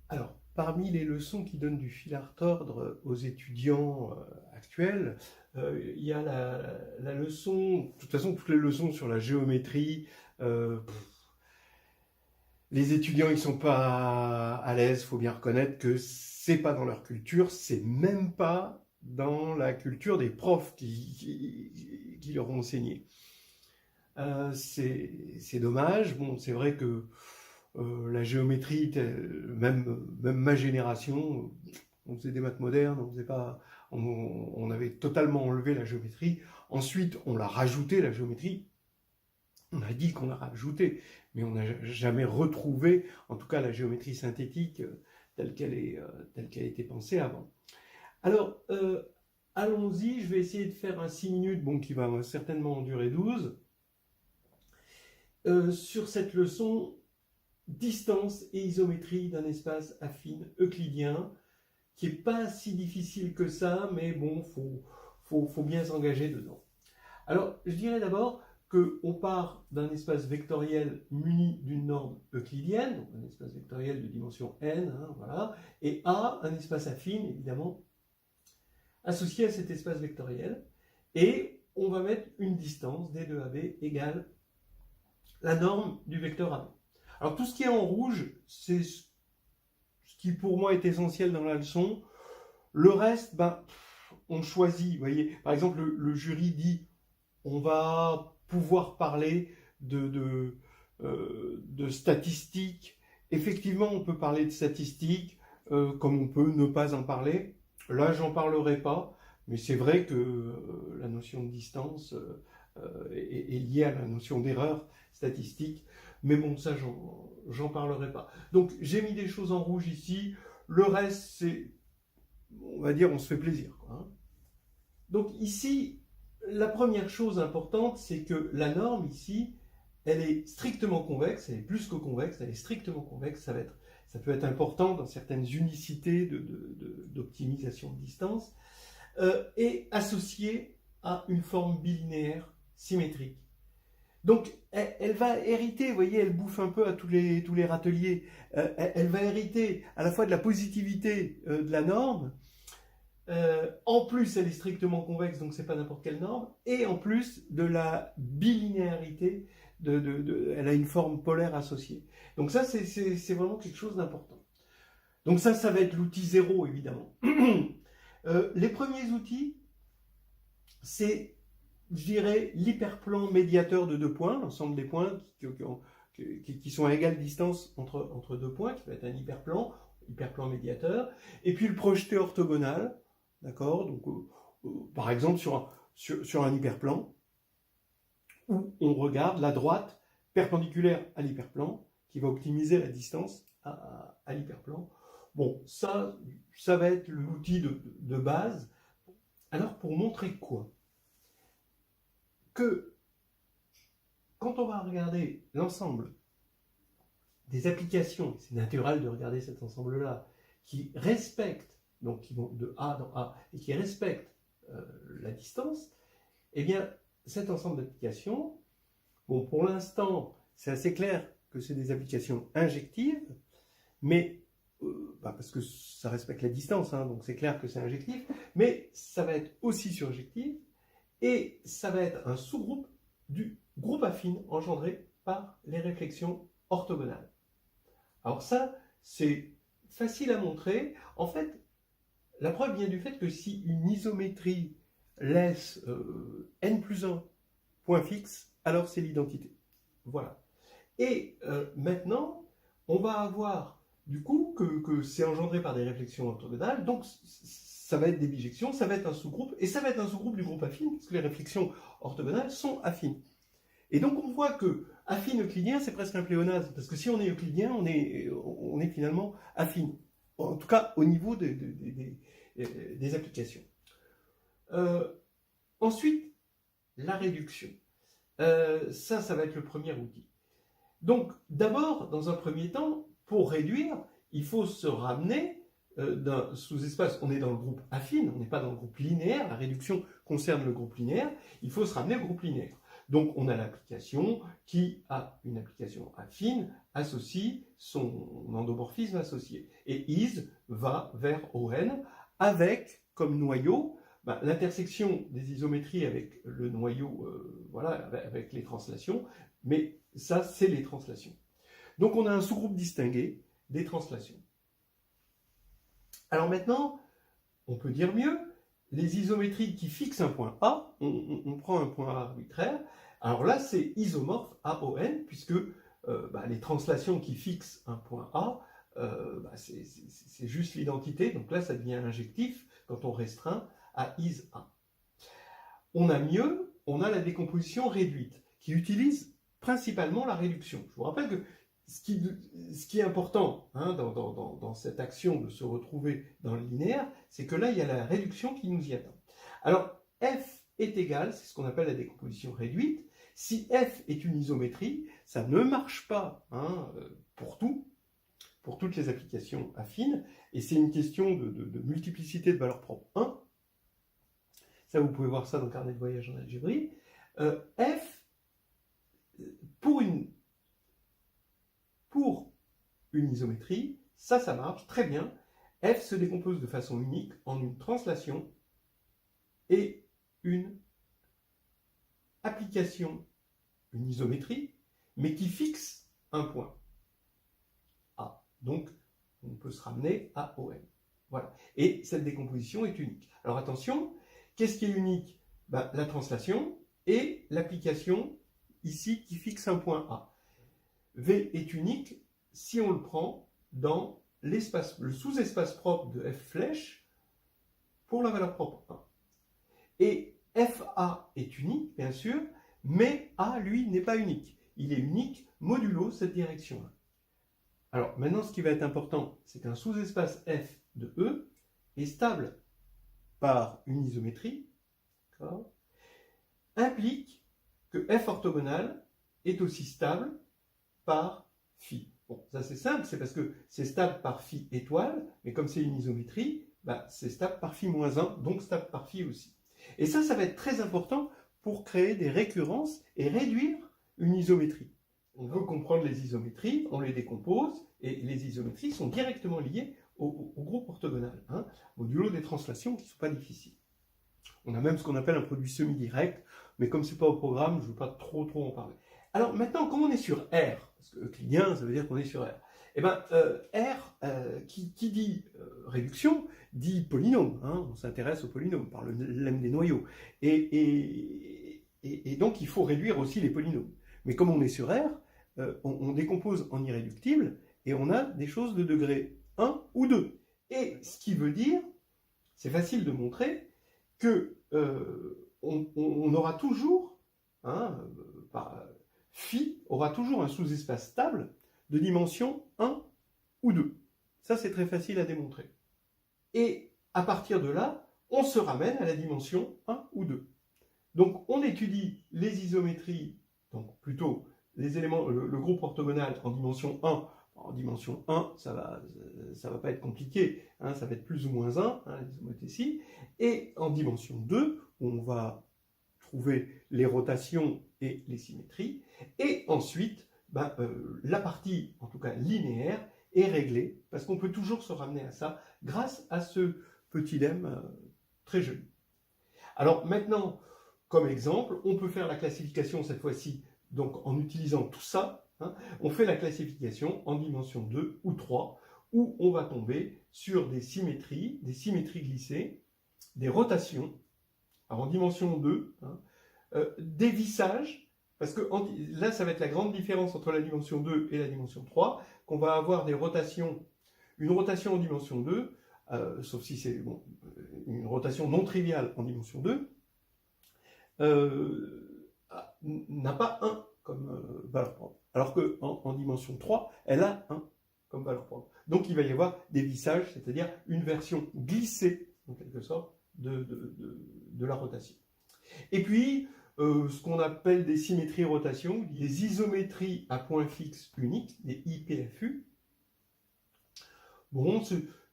Alors, parmi les leçons qui donnent du fil à retordre aux étudiants actuels, il y a la leçon, de toute façon, toutes les leçons sur la géométrie, les étudiants ils sont pas à l'aise, faut bien reconnaître que c'est pas dans leur culture, c'est même pas dans la culture des profs qui leur ont enseigné. C'est dommage. Bon, c'est vrai que la géométrie, même ma génération, on faisait des maths modernes, on faisait pas, on avait totalement enlevé la géométrie. Ensuite, on l'a rajouté, la géométrie. On a dit qu'on l'a rajouté, mais on n'a jamais retrouvé, en tout cas, la géométrie synthétique telle qu'elle était pensée avant. Alors, allons-y, je vais essayer de faire un 6 minutes, bon, qui va certainement en durer 12, sur cette leçon distance et isométrie d'un espace affine euclidien, qui n'est pas si difficile que ça, mais bon, faut bien s'engager dedans. Alors, je dirais d'abord qu'on part d'un espace vectoriel muni d'une norme euclidienne, donc un espace vectoriel de dimension n, hein, voilà, et A, un espace affine, évidemment, associé à cet espace vectoriel, et on va mettre une distance, d de AB, égale la norme du vecteur AB. Alors tout ce qui est en rouge, c'est ce qui pour moi est essentiel dans la leçon. Le reste, ben, on choisit. Vous voyez, par exemple, le jury dit on va pouvoir parler de statistiques. Effectivement, on peut parler de statistiques, comme on peut ne pas en parler. Là, j'en parlerai pas, mais c'est vrai que la notion de distance est liée à la notion d'erreur statistique. Mais bon, ça, j'en parlerai pas. Donc, j'ai mis des choses en rouge ici. Le reste, c'est, on va dire, on se fait plaisir, quoi, hein. Donc, ici, la première chose importante, c'est que la norme, ici, elle est strictement convexe, elle est plus que convexe, elle est strictement convexe. Ça peut être important dans certaines unicités d'optimisation de distance, et associée à une forme bilinéaire symétrique. Donc, elle va hériter, vous voyez, elle bouffe un peu à tous les râteliers, elle va hériter à la fois de la positivité de la norme, en plus elle est strictement convexe, donc c'est pas n'importe quelle norme, et en plus de la bilinéarité, elle a une forme polaire associée. Donc ça, c'est vraiment quelque chose d'important. Donc ça va être l'outil 0, évidemment. Les premiers outils, c'est, je dirais, l'hyperplan médiateur de deux points, l'ensemble des points qui sont à égale distance entre deux points, qui va être un hyperplan médiateur, et puis le projeté orthogonal, d'accord, donc par exemple sur un hyperplan, où on regarde la droite perpendiculaire à l'hyperplan, qui va optimiser la distance à l'hyperplan. Bon, ça va être l'outil de base. Alors, pour montrer quoi? Que quand on va regarder l'ensemble des applications, c'est naturel de regarder cet ensemble-là, qui respectent, donc qui vont de A dans A, et qui respectent la distance, eh bien, cet ensemble d'applications, bon, pour l'instant, c'est assez clair que c'est des applications injectives, mais parce que ça respecte la distance, hein, donc c'est clair que c'est injectif, mais ça va être aussi surjectif, et ça va être un sous-groupe du groupe affine engendré par les réflexions orthogonales. Alors ça, c'est facile à montrer. En fait, la preuve vient du fait que si une isométrie laisse n plus 1 point fixe, alors c'est l'identité. Voilà. Et maintenant, on va avoir du coup que c'est engendré par des réflexions orthogonales, donc ça va être des bijections, ça va être un sous-groupe, et ça va être un sous-groupe du groupe affine, parce que les réflexions orthogonales sont affines. Et donc on voit que affine euclidien, c'est presque un pléonasme, parce que si on est euclidien, on est finalement affine, en tout cas au niveau des applications. Ensuite, la réduction. Ça va être le premier outil. Donc, d'abord, dans un premier temps, pour réduire, il faut se ramener d'un sous-espace. On est dans le groupe affine, on n'est pas dans le groupe linéaire. La réduction concerne le groupe linéaire. Il faut se ramener au groupe linéaire. Donc on a l'application qui a une application affine, associe son endomorphisme associé. Et is va vers on avec comme noyau l'intersection des isométries avec le noyau, voilà, avec les translations, mais ça c'est les translations. Donc on a un sous-groupe distingué des translations. Alors maintenant, on peut dire mieux, les isométries qui fixent un point A, on prend un point A arbitraire, alors là c'est isomorphe AON, puisque les translations qui fixent un point A, c'est juste l'identité, donc là ça devient injectif quand on restreint à is A. On a mieux, on a la décomposition réduite, qui utilise principalement la réduction. Je vous rappelle que ce qui est important dans cette action de se retrouver dans le linéaire, c'est que là, il y a la réduction qui nous y attend. Alors, f est égal, c'est ce qu'on appelle la décomposition réduite. Si f est une isométrie, ça ne marche pas pour toutes les applications affines, et c'est une question de multiplicité de valeurs propres 1. Ça, vous pouvez voir ça dans le carnet de voyage en algébrie. F, pour une isométrie, ça marche très bien. F se décompose de façon unique en une translation et une application, une isométrie, mais qui fixe un point A. Donc, on peut se ramener à OM. Voilà. Et cette décomposition est unique. Alors attention, qu'est-ce qui est unique? La translation et l'application ici qui fixe un point A. V est unique si on le prend dans le sous-espace propre de f flèche pour la valeur propre 1. Et FA est unique, bien sûr, mais A, lui, n'est pas unique. Il est unique modulo cette direction-là. Alors, maintenant, ce qui va être important, c'est qu'un sous-espace F de E est stable par une isométrie, implique que F orthogonal est aussi stable par phi. Bon, ça c'est simple, c'est parce que c'est stable par phi étoile, mais comme c'est une isométrie, c'est stable par phi moins 1, donc stable par phi aussi. Et ça va être très important pour créer des récurrences et réduire une isométrie. On veut comprendre les isométries, on les décompose, et les isométries sont directement liées au groupe orthogonal, modulo des translations qui ne sont pas difficiles. On a même ce qu'on appelle un produit semi-direct, mais comme ce n'est pas au programme, je ne veux pas trop en parler. Alors maintenant, comme on est sur R, parce que euclidien, ça veut dire qu'on est sur R, et R, qui dit réduction, dit polynôme, on s'intéresse aux polynômes par le lemme des noyaux, et donc il faut réduire aussi les polynômes. Mais comme on est sur R, on décompose en irréductible, et on a des choses de degré 1 ou 2. Et ce qui veut dire, c'est facile de montrer, que on aura toujours, phi aura toujours un sous-espace stable de dimension 1 ou 2. Ça, c'est très facile à démontrer. Et à partir de là, on se ramène à la dimension 1 ou 2. Donc, on étudie les isométries, donc plutôt les éléments, le groupe orthogonal en dimension 1. En dimension 1, ça va pas être compliqué, ça va être plus ou moins 1, l'isomothétie. Et en dimension 2, on va trouver les rotations et les symétries. Et ensuite, la partie, en tout cas linéaire, est réglée, parce qu'on peut toujours se ramener à ça, grâce à ce petit lemme très joli. Alors maintenant, comme exemple, on peut faire la classification cette fois-ci, donc en utilisant tout ça, on fait la classification en dimension 2 ou 3, où on va tomber sur des symétries glissées, des rotations, alors en dimension 2, des vissages, parce que là, ça va être la grande différence entre la dimension 2 et la dimension 3, qu'on va avoir des rotations, une rotation en dimension 2, sauf si c'est une rotation non triviale en dimension 2, n'a pas 1 comme valeur propre. Alors qu'en dimension 3, elle a 1 comme valeur propre. Donc il va y avoir des vissages, c'est-à-dire une version glissée, en quelque sorte, de la rotation. Et puis, ce qu'on appelle des symétries-rotations, des isométries à point fixe unique, des IPFU. Bon,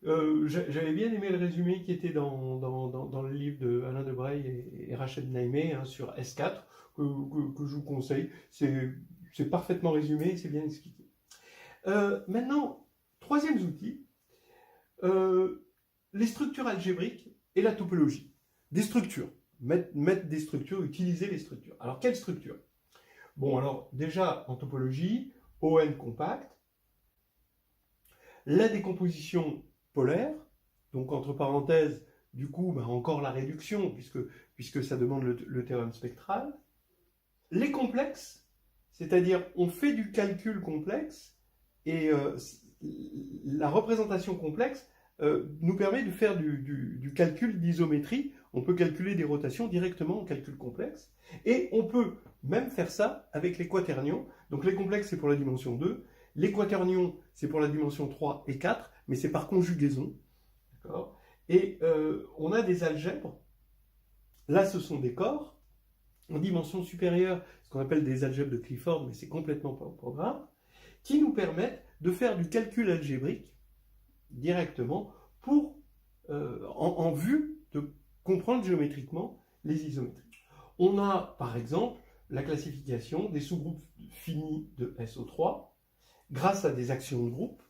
j'avais bien aimé le résumé qui était dans le livre de Alain Debrey et Rachel Naimé sur S4, que je vous conseille. C'est parfaitement résumé et c'est bien expliqué. Maintenant, troisième outil, les structures algébriques et la topologie. Des structures. Mettre des structures, utiliser les structures. Alors, quelles structures? Bon, alors, déjà, en topologie, ON compact, la décomposition polaire, donc entre parenthèses, du coup, ben, encore la réduction, puisque ça demande le théorème spectral. Les complexes, c'est-à-dire on fait du calcul complexe, et la représentation complexe nous permet de faire du calcul d'isométrie. On peut calculer des rotations directement en calcul complexe, et on peut même faire ça avec les quaternions. Donc les complexes, c'est pour la dimension 2, les quaternions, c'est pour la dimension 3 et 4, mais c'est par conjugaison. D'accord ? Et on a des algèbres. Là, ce sont des corps en dimension supérieure, ce qu'on appelle des algèbres de Clifford, mais c'est complètement pas au programme, qui nous permettent de faire du calcul algébrique directement pour, en vue de comprendre géométriquement les isométries. On a, par exemple, la classification des sous-groupes finis de SO3 grâce à des actions de groupe.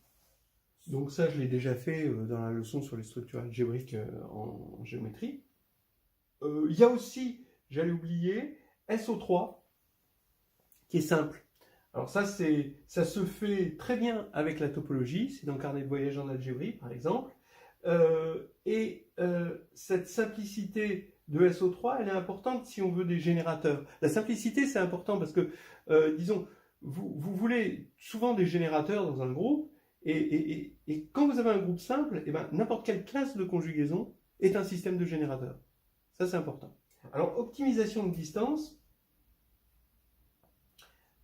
Donc ça, je l'ai déjà fait dans la leçon sur les structures algébriques en géométrie. Il y a aussi, j'allais oublier, SO3, qui est simple. Alors ça se fait très bien avec la topologie, c'est dans le carnet de voyage en algébrie, par exemple. Cette simplicité de SO3, elle est importante si on veut des générateurs. La simplicité, c'est important parce que, disons, vous voulez souvent des générateurs dans un groupe, et quand vous avez un groupe simple, eh ben, n'importe quelle classe de conjugaison est un système de générateurs. Ça, c'est important. Alors, optimisation de distance,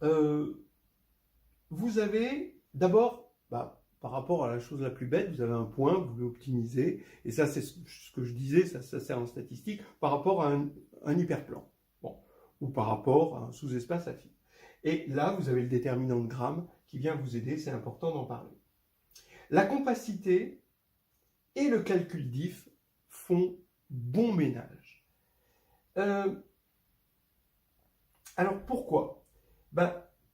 vous avez d'abord, par rapport à la chose la plus bête, vous avez un point, vous voulez optimiser, et ça, c'est ce que je disais, ça sert en statistique, par rapport à un hyperplan, bon, ou par rapport à un sous-espace affine. Et là, vous avez le déterminant de gramme qui vient vous aider, c'est important d'en parler. La compacité et le calcul diff font bon ménage. Alors pourquoi?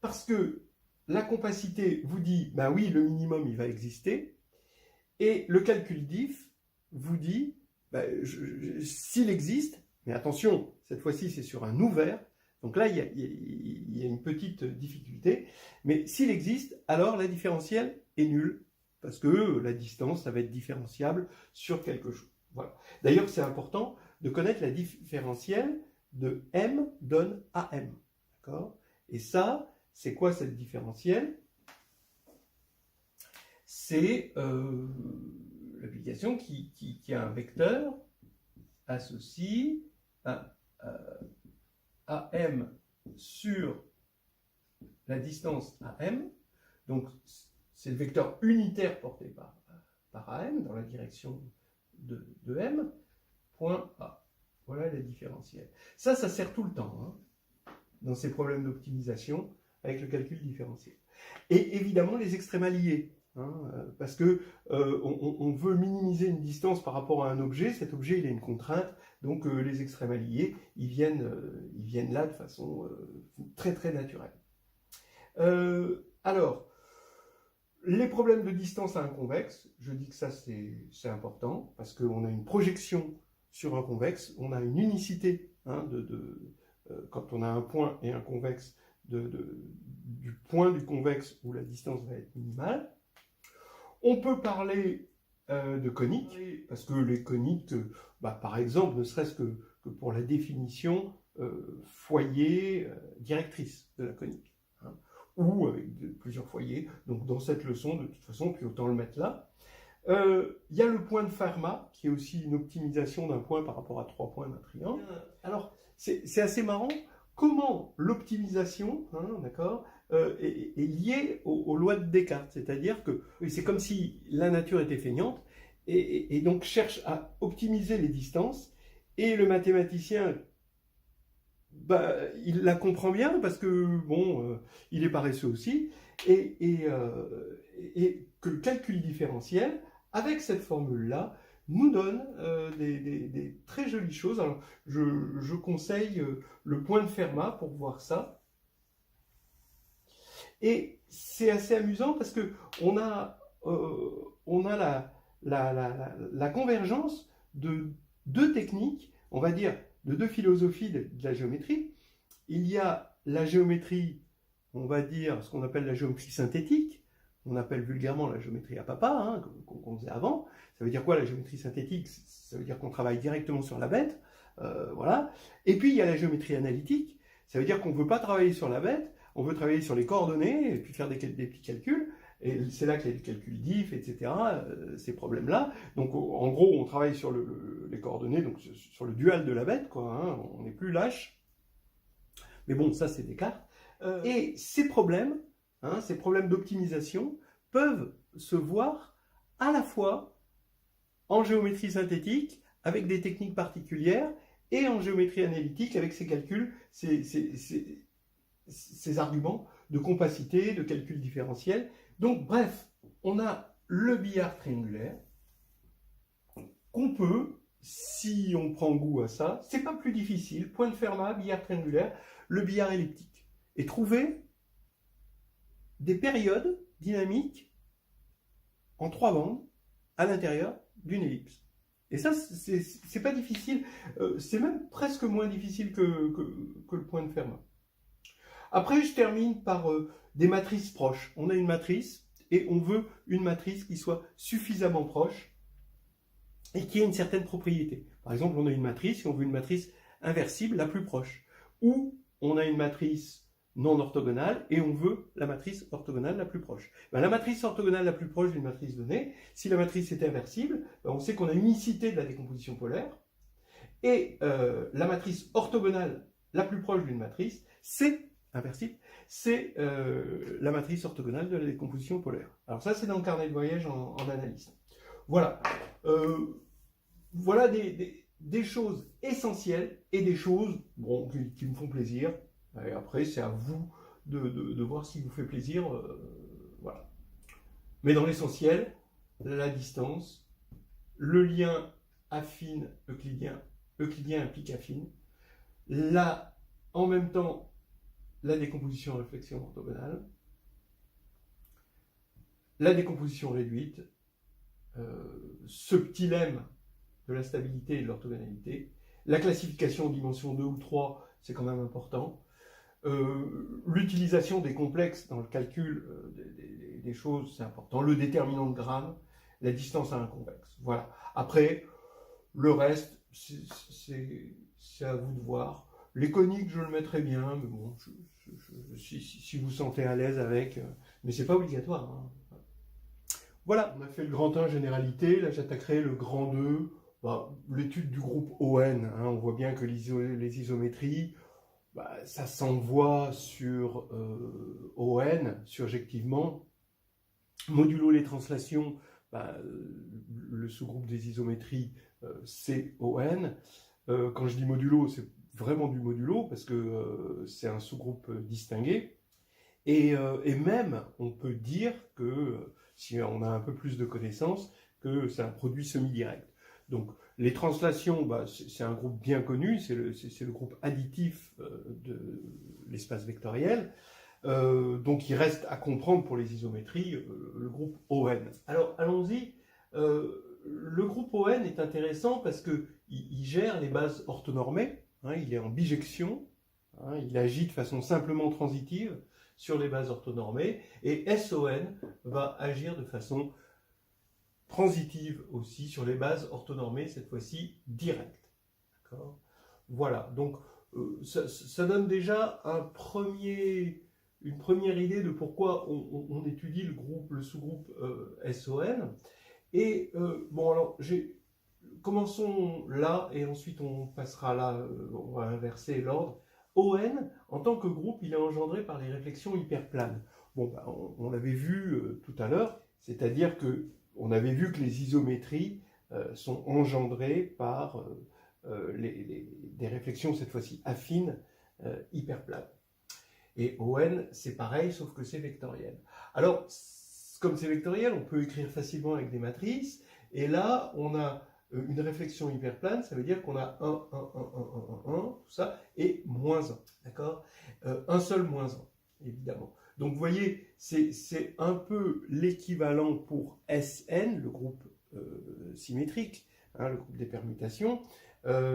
Parce que la compacité vous dit, oui, le minimum il va exister, et le calcul diff vous dit, s'il existe, mais attention, cette fois-ci c'est sur un ouvert, donc là il y a une petite difficulté, mais s'il existe, alors la différentielle est nulle, parce que la distance, ça va être différenciable sur quelque chose. Voilà. D'ailleurs, c'est important de connaître la différentielle de M donne AM. D'accord ? Et ça, c'est quoi cette différentielle? C'est l'application qui a un vecteur associe à AM sur la distance AM. Donc, c'est le vecteur unitaire porté par AM dans la direction de M, point A. Voilà la différentielle. Ça sert tout le temps dans ces problèmes d'optimisation avec le calcul différentiel. Et évidemment, les extrémas liés. Parce que on veut minimiser une distance par rapport à un objet. Cet objet, il a une contrainte. Donc, les extrémas liés, ils viennent là de façon très, très naturelle. Alors, les problèmes de distance à un convexe, je dis que ça c'est important, parce qu'on a une projection sur un convexe, on a une unicité, quand on a un point et un convexe, du point du convexe où la distance va être minimale. On peut parler de coniques, parce que les coniques, par exemple, ne serait-ce que pour la définition foyer directrice de la conique. Ou avec plusieurs foyers. Donc dans cette leçon, de toute façon, puis autant le mettre là. Il y a le point de Fermat, qui est aussi une optimisation d'un point par rapport à 3 points d'un triangle. Alors, c'est assez marrant comment l'optimisation est liée aux lois de Descartes. C'est-à-dire que c'est comme si la nature était feignante, et donc cherche à optimiser les distances, et le mathématicien il la comprend bien parce que, il est paresseux aussi, et que le calcul différentiel, avec cette formule-là, nous donne des très jolies choses. Alors, je conseille le point de Fermat pour voir ça. Et c'est assez amusant parce que on a la convergence de deux techniques, on va dire, de deux philosophies de la géométrie. Il y a la géométrie, on va dire, ce qu'on appelle la géométrie synthétique, on appelle vulgairement la géométrie à papa, hein, qu'on faisait avant. Ça veut dire quoi la géométrie synthétique? Ça veut dire qu'on travaille directement sur la bête, voilà. Et puis il y a la géométrie analytique, ça veut dire qu'on ne veut pas travailler sur la bête, on veut travailler sur les coordonnées, et puis faire des petits calculs, et c'est là qu'il y a les calculs diff, etc., ces problèmes-là. Donc en gros, on travaille sur les coordonnées, donc sur le dual de la bête, quoi, hein, on n'est plus lâche. Mais bon, ça c'est Descartes. Et ces problèmes d'optimisation peuvent se voir à la fois en géométrie synthétique, avec des techniques particulières, et en géométrie analytique, avec ces calculs, ces arguments de compacité, de calcul différentiel. Donc, bref, on a le billard triangulaire, qu'on peut, si on prend goût à ça, c'est pas plus difficile, point de Fermat, billard triangulaire, le billard elliptique, et trouver des périodes dynamiques en 3 bandes à l'intérieur d'une ellipse. Et ça, c'est pas difficile, c'est même presque moins difficile que le point de Fermat. Après, je termine par des matrices proches. On a une matrice et on veut une matrice qui soit suffisamment proche et qui ait une certaine propriété. Par exemple, on a une matrice et on veut une matrice inversible la plus proche. Ou on a une matrice non orthogonale et on veut la matrice orthogonale la plus proche. Ben, la matrice orthogonale la plus proche d'une matrice donnée, si la matrice est inversible, ben, on sait qu'on a unicité de la décomposition polaire. Et la matrice orthogonale la plus proche d'une matrice, c'est inversible, c'est la matrice orthogonale de la décomposition polaire. Alors ça, c'est dans le carnet de voyage en analyse. Voilà. Voilà des choses essentielles et des choses bon, qui me font plaisir. Et après, c'est à vous de voir ce qui vous fait plaisir. Voilà. Mais dans l'essentiel, la distance, le lien affine euclidien, euclidien implique affine, en même temps, la décomposition en réflexion orthogonale, la décomposition réduite, ce petit lemme de la stabilité et de l'orthogonalité, la classification en dimension 2 ou 3, c'est quand même important, l'utilisation des complexes dans le calcul des choses, c'est important, le déterminant de Gram, la distance à un convexe. Voilà. Après, le reste, c'est à vous de voir. Les coniques, je le mettrai bien, mais bon, si vous sentez à l'aise avec, mais c'est pas obligatoire. Hein. Voilà, on a fait le grand 1 généralité, là j'attaquerai le grand 2, bah, l'étude du groupe ON, hein, on voit bien que les isométries, bah, ça s'envoie sur ON, surjectivement, modulo les translations, bah, le sous-groupe des isométries, c'est ON. Quand je dis modulo, c'est vraiment du modulo, parce que c'est un sous-groupe distingué. Et même, on peut dire que, si on a un peu plus de connaissances, que c'est un produit semi-direct. Donc, les translations, bah, c'est un groupe bien connu, c'est le groupe additif de l'espace vectoriel. Donc, il reste à comprendre pour les isométries le groupe ON. Alors, allons-y. Le groupe ON est intéressant parce qu'il gère les bases orthonormées, hein, il est en bijection, hein, il agit de façon simplement transitive sur les bases orthonormées, et SON va agir de façon transitive aussi sur les bases orthonormées, cette fois-ci directes. Voilà, donc ça donne déjà une première idée de pourquoi on étudie le sous-groupe SON. Et bon, alors, commençons là, et ensuite on passera là, on va inverser l'ordre. ON, en tant que groupe, il est engendré par les réflexions hyperplanes. Bon, bah, on l'avait vu tout à l'heure, c'est-à-dire qu'on avait vu que les isométries sont engendrées par des réflexions, cette fois-ci affines, hyperplanes. Et ON, c'est pareil, sauf que c'est vectoriel. Alors, comme c'est vectoriel, on peut écrire facilement avec des matrices, et là, on a une réflexion hyperplane, ça veut dire qu'on a 1, tout ça, et moins 1, d'accord? Un seul moins 1, évidemment. Donc vous voyez, c'est un peu l'équivalent pour Sn, le groupe symétrique, hein, le groupe des permutations,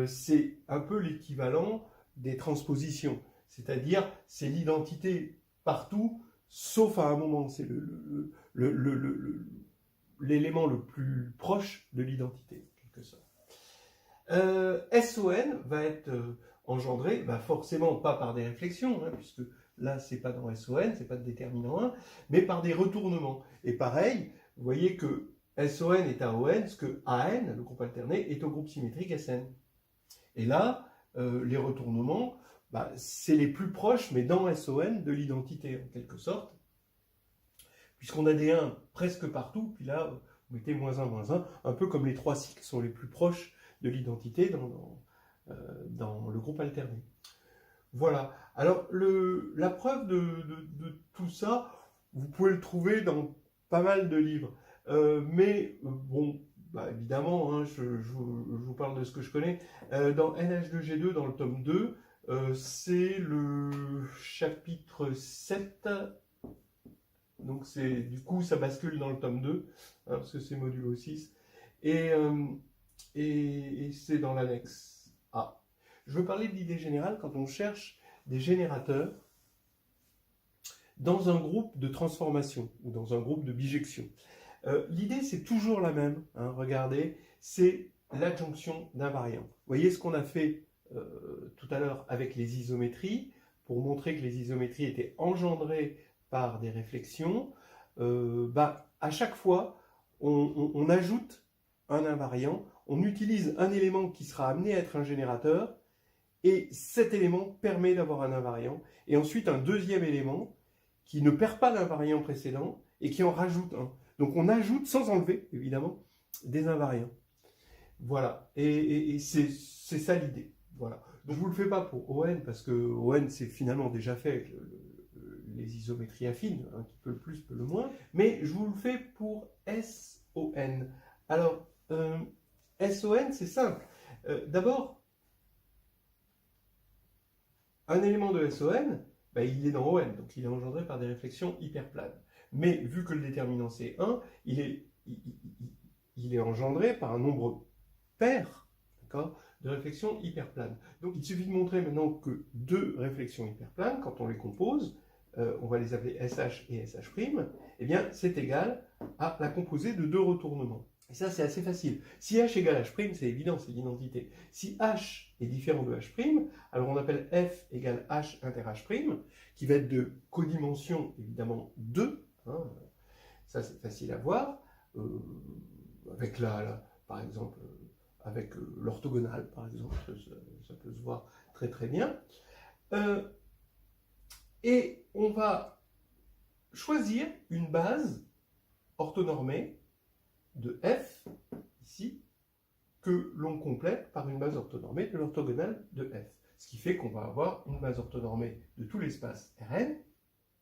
c'est un peu l'équivalent des transpositions, c'est-à-dire c'est l'identité partout, sauf à un moment, c'est l'élément le plus proche de l'identité, en quelque sorte. SON va être engendré, forcément pas par des réflexions, hein, puisque là c'est pas dans SON, c'est pas de déterminant 1, mais par des retournements. Et pareil, vous voyez que SON est à ON, ce que AN, le groupe alterné, est au groupe symétrique SN. Et là, les retournements, c'est les plus proches, mais dans SON, de l'identité, en quelque sorte, puisqu'on a des 1 presque partout, puis là, vous mettez -1, un peu comme les 3 cycles sont les plus proches de l'identité dans le groupe alterné. Voilà. Alors, la preuve de tout ça, vous pouvez le trouver dans pas mal de livres. Mais, bon, évidemment, hein, je vous parle de ce que je connais. Dans NH2G2, dans le tome 2, c'est le chapitre 7. Donc, du coup, ça bascule dans le tome 2, hein, parce que c'est modulo 6. Et c'est dans l'annexe A. Je veux parler de l'idée générale quand on cherche des générateurs dans un groupe de transformation ou dans un groupe de bijection. L'idée, c'est toujours la même, hein, regardez, c'est l'adjonction d'invariants. Vous voyez ce qu'on a fait tout à l'heure avec les isométries, pour montrer que les isométries étaient engendrées par des réflexions. À chaque fois, on ajoute un invariant, on utilise un élément qui sera amené à être un générateur, et cet élément permet d'avoir un invariant, et ensuite un deuxième élément qui ne perd pas l'invariant précédent et qui en rajoute un. Donc on ajoute, sans enlever évidemment, des invariants. Voilà, et c'est ça l'idée. Voilà. Donc je ne vous le fais pas pour ON, parce que ON c'est finalement déjà fait avec les isométries affines, hein, qui peut le plus, peut le moins, mais je vous le fais pour SON. Alors, SON, c'est simple. D'abord, un élément de SON, il est dans ON, donc il est engendré par des réflexions hyperplanes. Mais vu que le déterminant c'est 1, il est engendré par un nombre pair, de réflexions hyperplanes. Donc il suffit de montrer maintenant que deux réflexions hyperplanes, quand on les compose, on va les appeler SH et SH', eh bien c'est égal à la composée de deux retournements. Et ça c'est assez facile. Si H égale H', c'est évident, c'est l'identité. Si H est différent de H', alors on appelle F égale H inter H', qui va être de codimension évidemment 2, hein, ça c'est facile à voir, avec par exemple, avec l'orthogonale par exemple, ça peut se voir très très bien. Et on va choisir une base orthonormée de F, ici, que l'on complète par une base orthonormée de l'orthogonale de F. Ce qui fait qu'on va avoir une base orthonormée de tout l'espace Rn,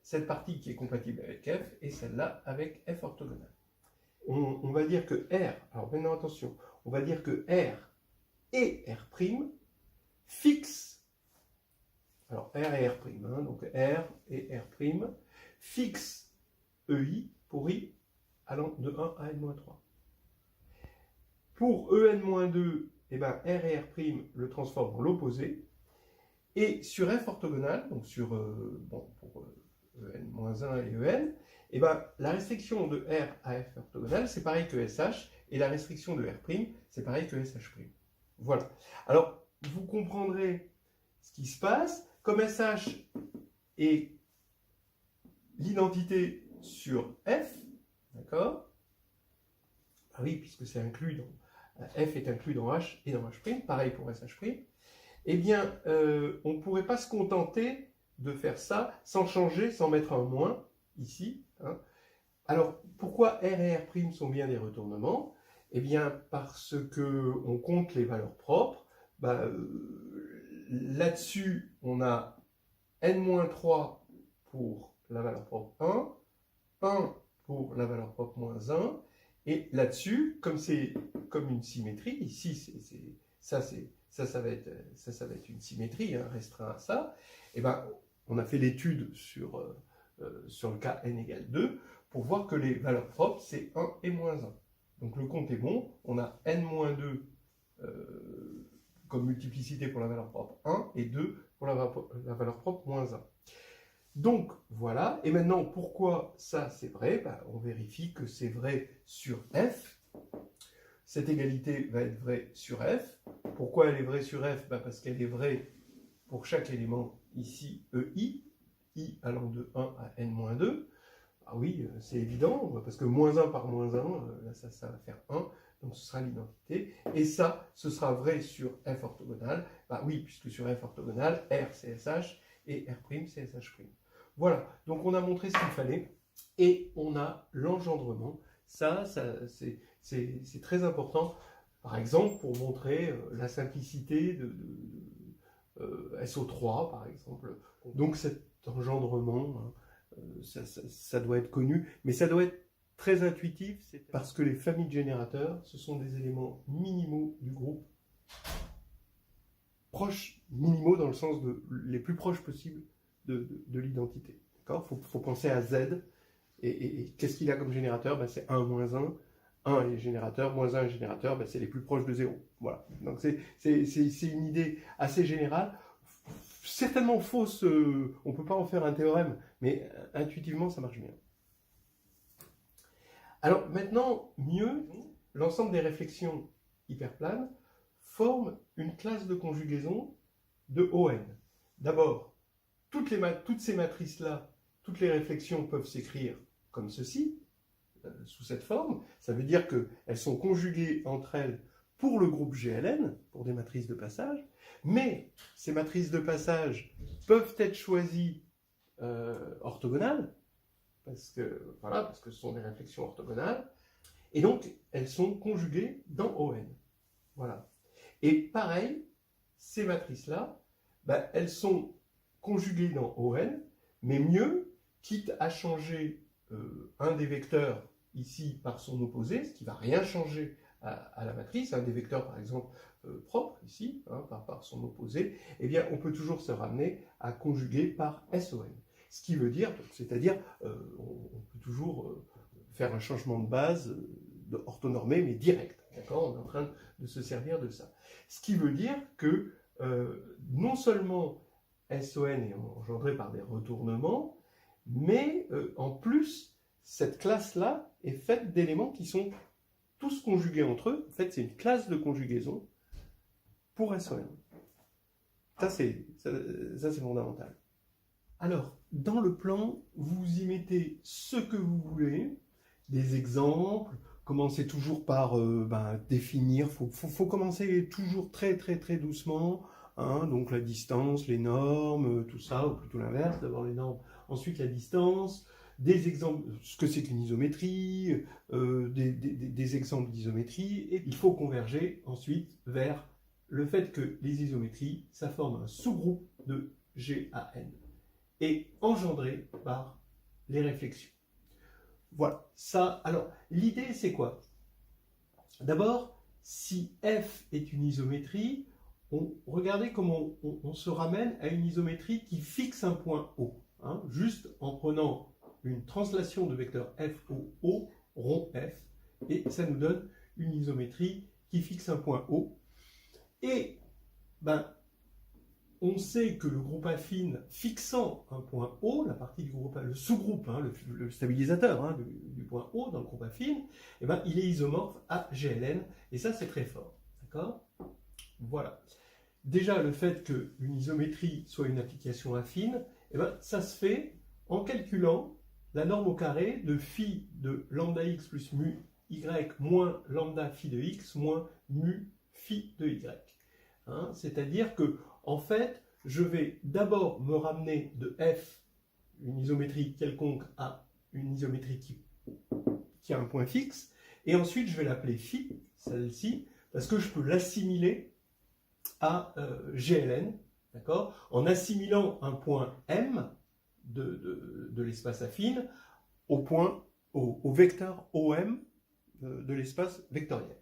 cette partie qui est compatible avec F, et celle-là avec F orthogonale. On va dire que R, alors maintenant attention, on va dire que R et R' fixent, alors R et R', hein, donc R et R' fixent EI pour I allant de 1 à n-3. Pour En-2, R et R' le transforment en l'opposé, et sur F orthogonale, donc sur pour En-1 et En, la restriction de R à F orthogonale, c'est pareil que SH, et la restriction de R', c'est pareil que SH'. Voilà. Alors, vous comprendrez ce qui se passe. Comme SH est l'identité sur F, d'accord? Oui, puisque c'est inclus dans... F est inclus dans H et dans H', pareil pour SH', eh bien, on ne pourrait pas se contenter de faire ça sans changer, sans mettre un moins, ici. Hein. Alors, pourquoi R et R' sont bien des retournements? Eh bien, parce qu'on compte les valeurs propres. Là-dessus, on a n-3 pour la valeur propre 1, 1 pour la valeur propre moins 1, Et là-dessus, comme c'est comme une symétrie, ici, ça va être une symétrie, hein, restreint à ça, et ben, on a fait l'étude sur le cas n égale 2, pour voir que les valeurs propres, c'est 1 et moins 1. Donc le compte est bon, on a n-2 comme multiplicité pour la valeur propre 1, et 2 pour la valeur propre moins 1. Donc voilà, et maintenant pourquoi ça c'est vrai? Ben, on vérifie que c'est vrai sur f. Cette égalité va être vraie sur f. Pourquoi elle est vraie sur f? Ben, parce qu'elle est vraie pour chaque élément ici, EI, i allant de 1 à n-2. Ah oui, c'est évident, parce que moins 1 par moins 1, là, ça va faire 1, donc ce sera l'identité. Et ça, ce sera vrai sur f orthogonale. Bah oui, puisque sur f orthogonale, R c'est SH et R' c'est SH'. Voilà, donc on a montré ce qu'il fallait, et on a l'engendrement. Ça c'est très important, par exemple, pour montrer la simplicité de SO3, par exemple. Donc cet engendrement, hein, ça doit être connu, mais ça doit être très intuitif, parce que les familles de générateurs, ce sont des éléments minimaux du groupe, proches, minimaux dans le sens de les plus proches possibles de l'identité. Il faut penser à Z, et qu'est-ce qu'il a comme générateur? Ben, c'est 1 moins 1, 1 est générateur, moins 1 est générateur, ben, c'est les plus proches de 0. Voilà. Donc c'est une idée assez générale, certainement fausse, on ne peut pas en faire un théorème, mais intuitivement ça marche bien. Alors maintenant, mieux, l'ensemble des réflexions hyperplanes forment une classe de conjugaison de ON. D'abord, toutes ces matrices-là, toutes les réflexions peuvent s'écrire comme ceci, sous cette forme. Ça veut dire qu'elles sont conjuguées entre elles pour le groupe GLN, pour des matrices de passage, mais ces matrices de passage peuvent être choisies orthogonales, parce que ce sont des réflexions orthogonales, et donc elles sont conjuguées dans ON. Voilà. Et pareil, ces matrices-là, ben, elles sont conjuguées dans ON, mais mieux, quitte à changer un des vecteurs ici par son opposé, ce qui ne va rien changer à la matrice, un des vecteurs par exemple propre ici, hein, par son opposé, eh bien on peut toujours se ramener à conjuguer par SON. Ce qui veut dire, c'est-à-dire, on peut toujours faire un changement de base orthonormé, mais direct. D'accord? On est en train de se servir de ça. Ce qui veut dire que non seulement SON est engendré par des retournements, mais en plus, cette classe-là est faite d'éléments qui sont tous conjugués entre eux. En fait, c'est une classe de conjugaison pour SON. Ça, c'est fondamental. Alors, dans le plan, vous y mettez ce que vous voulez, des exemples, commencez toujours par définir, faut commencer toujours très doucement, hein, donc la distance, les normes, tout ça, ou plutôt l'inverse, d'abord les normes, ensuite la distance, des exemples, ce que c'est qu'une isométrie, des exemples d'isométrie, et il faut converger ensuite vers le fait que les isométries, ça forme un sous-groupe de GAN, et engendré par les réflexions. Voilà, ça, alors, l'idée c'est quoi? D'abord, si F est une isométrie, regardez comment on se ramène à une isométrie qui fixe un point O, hein, juste en prenant une translation de vecteur F au O, rond F, et ça nous donne une isométrie qui fixe un point O. Et, on sait que le groupe affine fixant un point O, la partie du groupe, le sous-groupe, hein, le stabilisateur hein, du point O dans le groupe affine, il est isomorphe à GLN, et ça c'est très fort. D'accord? Voilà. Déjà, le fait qu'une isométrie soit une application affine, ça se fait en calculant la norme au carré de phi de lambda x plus mu y moins lambda phi de x moins mu phi de y. Hein, c'est-à-dire que en fait, je vais d'abord me ramener de f, une isométrie quelconque, à une isométrie qui a un point fixe, et ensuite je vais l'appeler phi, celle-ci, parce que je peux l'assimiler à GLN, d'accord, en assimilant un point M de l'espace affine au vecteur OM de l'espace vectoriel.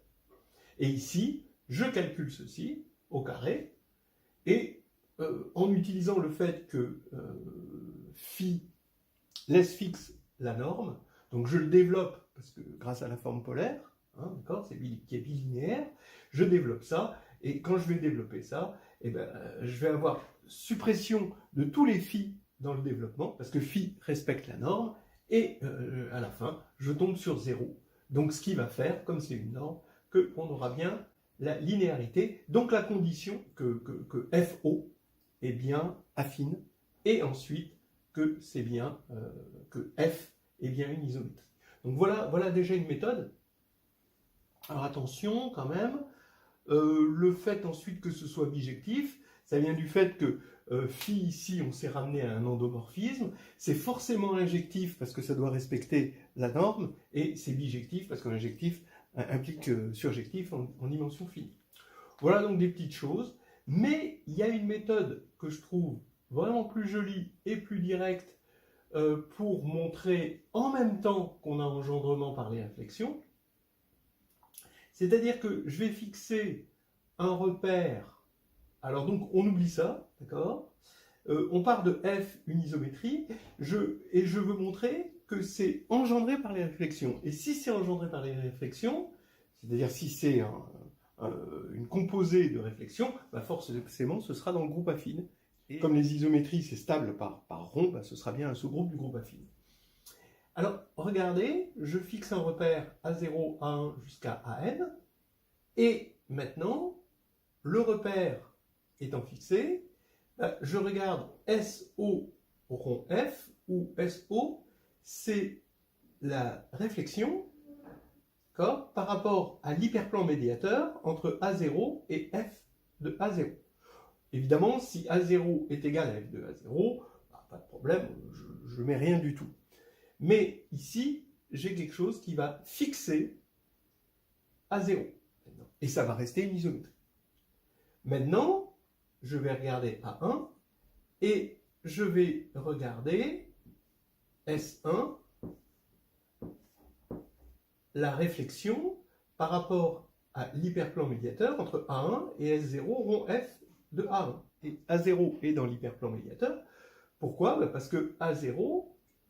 Et ici, je calcule ceci au carré, et en utilisant le fait que phi laisse fixe la norme, donc je le développe, parce que grâce à la forme polaire, hein, d'accord, qui est bilinéaire, je développe ça, et quand je vais développer ça, eh ben, je vais avoir suppression de tous les phi dans le développement, parce que phi respecte la norme, et à la fin, je tombe sur 0. Donc ce qui va faire, comme c'est une norme, qu'on aura bien la linéarité, donc la condition que FO est bien affine, et ensuite que c'est bien que F est bien une isométrie. Donc voilà déjà une méthode. Alors attention quand même, le fait ensuite que ce soit bijectif, ça vient du fait que phi ici, on s'est ramené à un endomorphisme, c'est forcément injectif parce que ça doit respecter la norme, et c'est bijectif parce que l'injectif implique surjectif en dimension finie. Voilà donc des petites choses, mais il y a une méthode que je trouve vraiment plus jolie et plus directe pour montrer en même temps qu'on a engendrement par les réflexions. C'est-à-dire que je vais fixer un repère. Alors donc on oublie ça, d'accord, on part de F, une isométrie, et je veux montrer que c'est engendré par les réflexions. Et si c'est engendré par les réflexions, c'est-à-dire si c'est une composée de réflexion, bah forcément ce sera dans le groupe affine. Et comme les isométries c'est stable par rond, bah ce sera bien un sous-groupe du groupe affine. Alors regardez, je fixe un repère A0, A1 jusqu'à AN, et maintenant, le repère étant fixé, je regarde SO rond F, où SO, c'est la réflexion par rapport à l'hyperplan médiateur entre A0 et F de A0. Évidemment, si A0 est égal à F de A0, bah, pas de problème, je ne mets rien du tout. Mais ici, j'ai quelque chose qui va fixer A0. Et ça va rester une isométrie. Maintenant, je vais regarder A1 et je vais regarder S1, la réflexion par rapport à l'hyperplan médiateur entre A1 et S0 rond F de A1. Et A0 est dans l'hyperplan médiateur. Pourquoi? Parce que A0,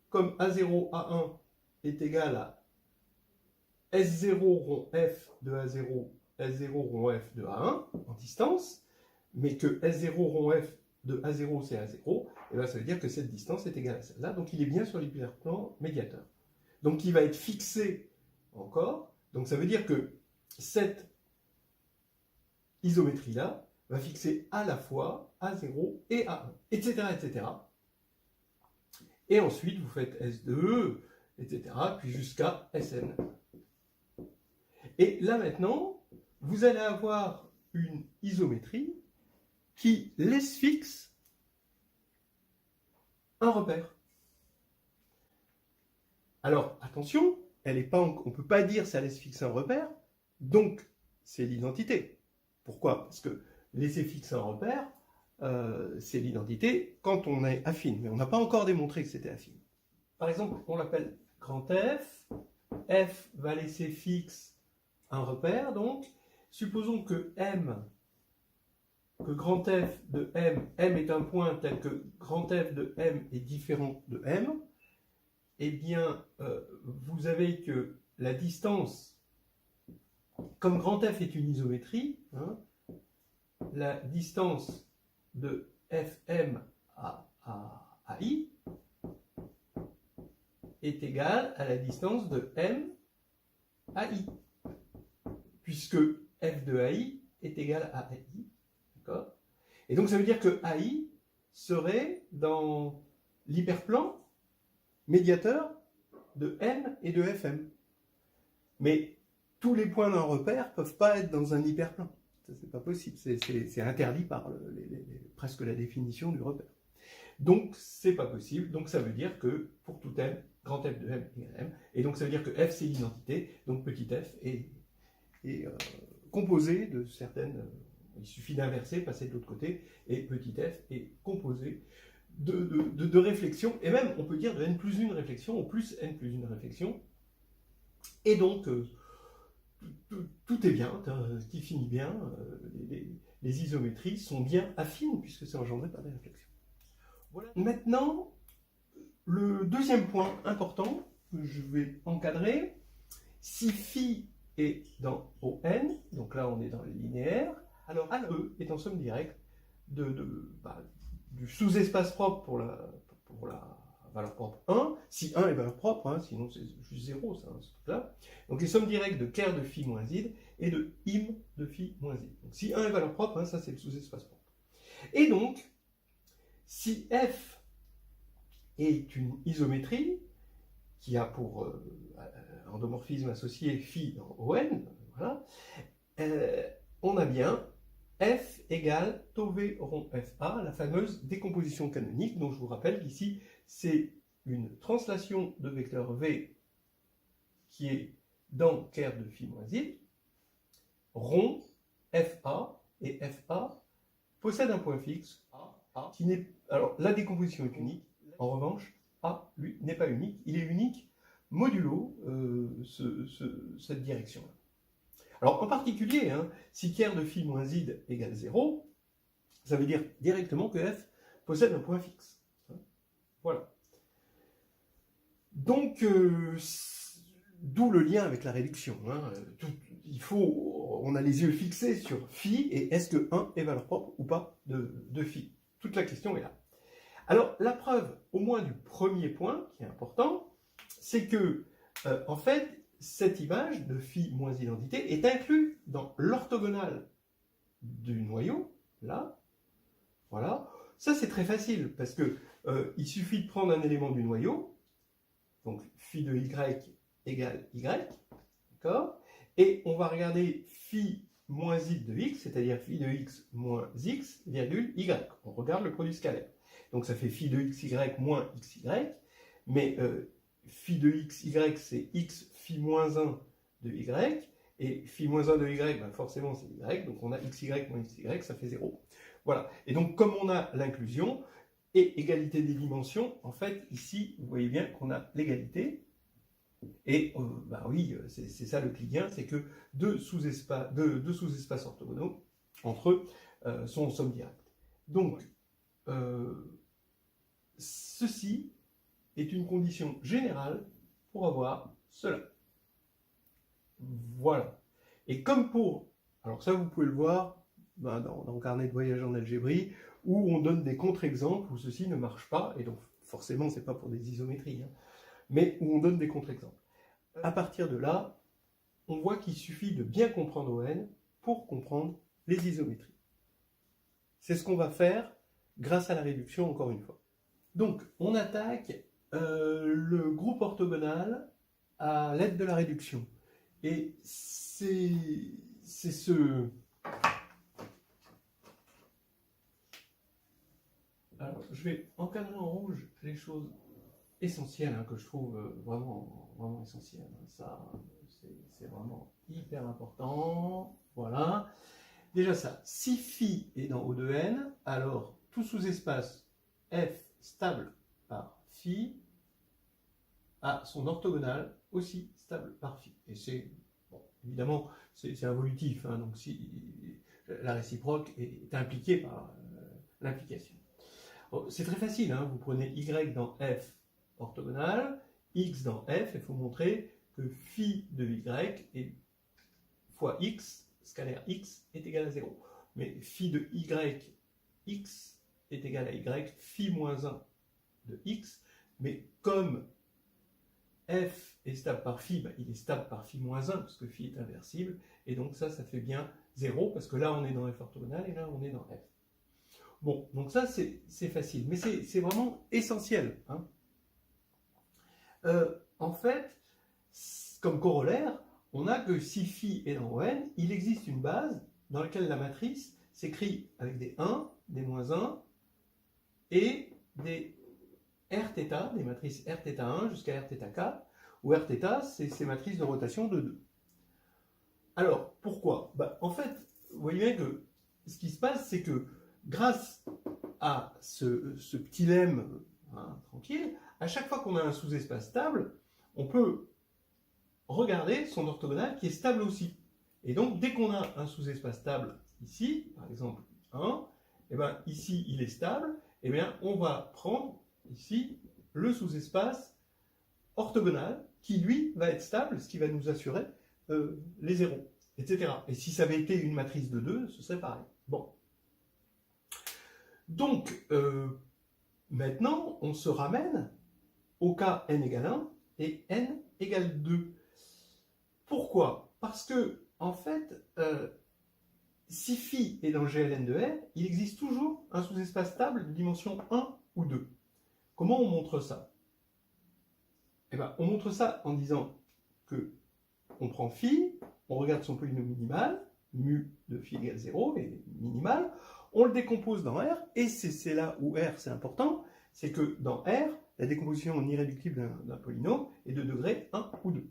comme A0, A1 est égal à S0 rond F de A0, S0 rond F de A1 en distance, mais que S0 rond F de A0 c'est A0, et bien ça veut dire que cette distance est égale à celle-là, donc il est bien sur l'hyperplan médiateur. Donc il va être fixé encore, donc ça veut dire que cette isométrie-là va fixer à la fois A0 et A1, etc., etc. Et ensuite vous faites S2, etc., puis jusqu'à Sn. Et là maintenant, vous allez avoir une isométrie qui laisse fixe un repère. Alors attention, on ne peut pas dire ça laisse fixe un repère, donc c'est l'identité. Pourquoi? Parce que laisser fixe un repère, c'est l'identité quand on est affine, mais on n'a pas encore démontré que c'était affine. Par exemple, on l'appelle grand F, F va laisser fixe un repère, donc supposons que grand F de M est un point tel que grand F de M est différent de M, eh bien, vous avez que la distance, comme grand F est une isométrie, hein, la distance de Fm à I est égale à la distance de M à I, puisque F de AI est égal à AI. D'accord ? Et donc ça veut dire que AI serait dans l'hyperplan médiateur de M et de Fm. Mais tous les points d'un repère ne peuvent pas être dans un hyperplan. Ça, c'est pas possible. C'est interdit par presque la définition du repère. Donc, c'est pas possible. Donc, ça veut dire que pour tout M, grand F de M égale M. Et donc, ça veut dire que F, c'est l'identité. Donc, petit f est composé de certaines... il suffit d'inverser, passer de l'autre côté. Et petit f est composé de réflexions. Et même, on peut dire de n plus 1 réflexion, ou plus n plus 1 réflexion. Et donc... tout est bien, qui finit bien, les isométries sont bien affines puisque c'est engendré par des réflexions. Voilà. Maintenant, le deuxième point important que je vais encadrer, si phi est dans ON, donc là on est dans le linéaire, alors E est en somme directe du sous-espace propre pour la valeur propre 1, si 1 est valeur propre, hein, sinon c'est juste 0, ça, ce truc-là. Donc les sommes directes de ker de phi moins id et de im de phi moins id. Donc si 1 est valeur propre, hein, ça c'est le sous-espace propre. Et donc, si f est une isométrie qui a pour endomorphisme associé phi dans ON, voilà, on a bien f égale tau v rond fa, la fameuse décomposition canonique, dont je vous rappelle qu'ici, c'est une translation de vecteur v qui est dans ker de phi moins i, rond fa, et fa possède un point fixe, qui n'est... Alors, la décomposition est unique, en revanche, a, lui, n'est pas unique, il est unique modulo cette direction-là. Alors, en particulier, hein, si ker de phi moins id égale 0, ça veut dire directement que f possède un point fixe. Voilà. Donc, d'où le lien avec la réduction. Hein. On a les yeux fixés sur phi, et est-ce que 1 est valeur propre ou pas de phi? Toute la question est là. Alors, la preuve, au moins du premier point, qui est important, c'est que, en fait, cette image de phi moins identité est inclue dans l'orthogonale du noyau, là. Voilà. Ça, c'est très facile, parce que il suffit de prendre un élément du noyau, donc phi de y égale y, d'accord? Et on va regarder phi moins i de x, c'est-à-dire phi de x moins x, virgule y. On regarde le produit scalaire. Donc ça fait phi de xy moins xy, mais phi de xy, c'est x phi moins 1 de y, et phi moins 1 de y, ben forcément c'est y, donc on a xy moins xy, ça fait 0. Voilà. Et donc comme on a l'inclusion et égalité des dimensions, en fait ici vous voyez bien qu'on a l'égalité. Et bah oui, c'est ça le client, c'est que deux sous-espaces orthogonaux entre eux sont en somme directe. Donc, ceci est une condition générale pour avoir cela. Voilà. Et comme pour... Alors ça, vous pouvez le voir dans le carnet de voyage en algébrie, où on donne des contre-exemples où ceci ne marche pas, et donc forcément, c'est pas pour des isométries, hein, mais où on donne des contre-exemples. À partir de là, on voit qu'il suffit de bien comprendre ON pour comprendre les isométries. C'est ce qu'on va faire grâce à la réduction, encore une fois. Donc, on attaque le groupe orthogonal à l'aide de la réduction. Et c'est ce... Alors, je vais encadrer en rouge les choses essentielles, hein, que je trouve vraiment essentielles. Ça, c'est vraiment hyper important. Voilà. Déjà ça, si phi est dans O de n, alors tout sous-espace f stable par phi a son orthogonale aussi stable par phi. Et c'est, bon, évidemment, c'est involutif, hein, donc si la réciproque est impliquée par l'implication. C'est très facile, hein, vous prenez y dans f orthogonale, x dans f, il faut montrer que phi de y est fois x, scalaire x, est égal à 0. Mais phi de y, x, est égal à y, phi moins 1 de x, mais comme f est stable par phi, ben, il est stable par phi moins 1, parce que phi est inversible, et donc ça fait bien 0, parce que là on est dans f orthogonal, et là on est dans f. Bon, donc ça c'est facile, mais c'est vraiment essentiel. Hein. En fait, comme corollaire, on a que si phi est dans ON, il existe une base dans laquelle la matrice s'écrit avec des 1, des moins 1, et des Rθ, des matrices Rθ1 jusqu'à Rθ4, où Rθ, c'est ces matrices de rotation de 2. Alors, pourquoi? Bah, en fait, vous voyez bien que ce qui se passe, c'est que grâce à ce petit lemme, hein, tranquille, à chaque fois qu'on a un sous-espace stable, on peut regardez son orthogonale qui est stable aussi. Et donc, dès qu'on a un sous-espace stable ici, par exemple 1, et bien ici il est stable, et bien on va prendre ici le sous-espace orthogonal qui lui va être stable, ce qui va nous assurer les zéros, etc. Et si ça avait été une matrice de 2, ce serait pareil. Bon. Donc, maintenant, on se ramène au cas n égale 1 et n égale 2. Pourquoi? Parce que, en fait, si phi est dans GLN de R, il existe toujours un sous-espace stable de dimension 1 ou 2. Comment on montre ça? Eh bien, on montre ça en disant que on prend phi, on regarde son polynôme minimal, mu de phi égale 0, et minimal, on le décompose dans R, et c'est là où R c'est important, c'est que dans R, la décomposition en irréductible d'un polynôme est de degré 1 ou 2.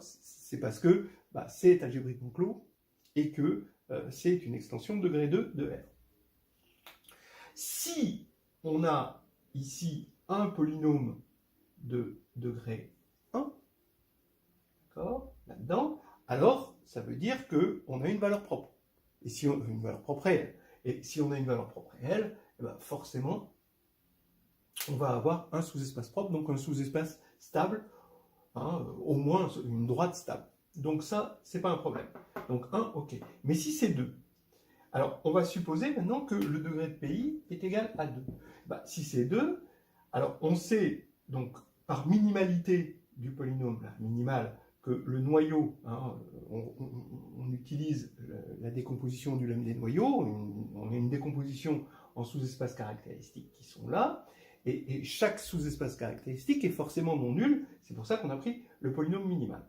C'est parce que c'est algébriquement clos, et que c'est une extension de degré 2 de R. Si on a ici un polynôme de degré 1, d'accord, là-dedans, alors ça veut dire qu'on a une valeur propre. Et si on a une valeur propre réelle, et si on a une valeur propre réelle, eh ben forcément, on va avoir un sous-espace propre, donc un sous-espace stable, hein, au moins une droite stable. Donc ça, c'est pas un problème. Donc 1, ok. Mais si c'est 2, alors on va supposer maintenant que le degré de PI est égal à 2. Si c'est 2, alors on sait, donc par minimalité du polynôme là, minimal, que le noyau, hein, on utilise la décomposition du lemme des noyaux, on a une décomposition en sous-espaces caractéristiques qui sont là, et chaque sous-espace caractéristique est forcément non nul, c'est pour ça qu'on a pris le polynôme minimal.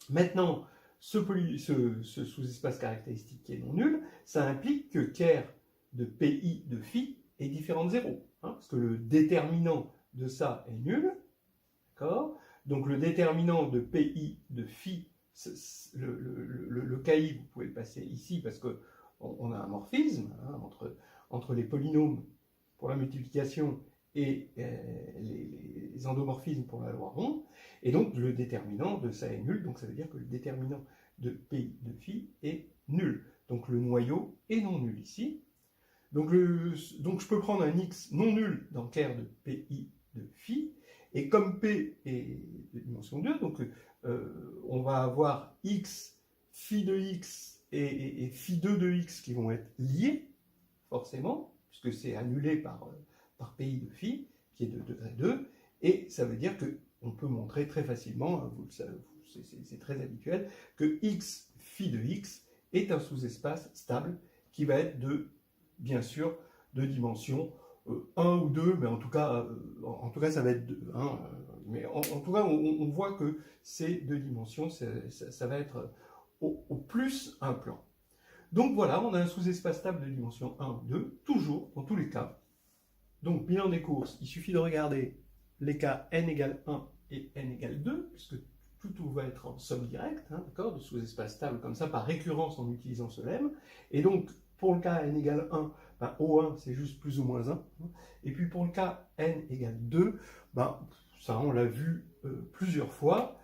Maintenant, ce sous-espace caractéristique qui est non nul, ça implique que ker de PI de phi est différent de 0, hein, parce que le déterminant de ça est nul, d'accord? Donc le déterminant de PI de phi, le KI, vous pouvez le passer ici parce qu'on a un morphisme hein, entre les polynômes pour la multiplication et les endomorphismes pour la loi ronde, et donc le déterminant de ça est nul, donc ça veut dire que le déterminant de PI de phi est nul. Donc le noyau est non nul ici. Donc je peux prendre un x non nul dans ker de PI de phi, et comme P est de dimension 2, donc on va avoir x, phi de x et phi 2 de x qui vont être liés, forcément, puisque c'est annulé par PI de phi, qui est de degré 2, et ça veut dire qu'on peut montrer très facilement, c'est très habituel, que x, phi de x est un sous-espace stable qui va être bien sûr, de dimension 1 ou 2, mais en tout cas ça va être 2. Hein, mais en tout cas, on voit que c'est 2 dimensions, ça va être au plus un plan. Donc voilà, on a un sous-espace stable de dimension 1 ou 2, toujours, dans tous les cas. Donc, bilan des courses, il suffit de regarder les cas n égale 1 et n égale 2, puisque tout va être en somme directe, hein, d'accord, de sous-espace stable comme ça, par récurrence en utilisant ce lemme. Et donc, pour le cas n égale 1, O1 c'est juste plus ou moins 1. Et puis pour le cas n égale 2, ça on l'a vu plusieurs fois.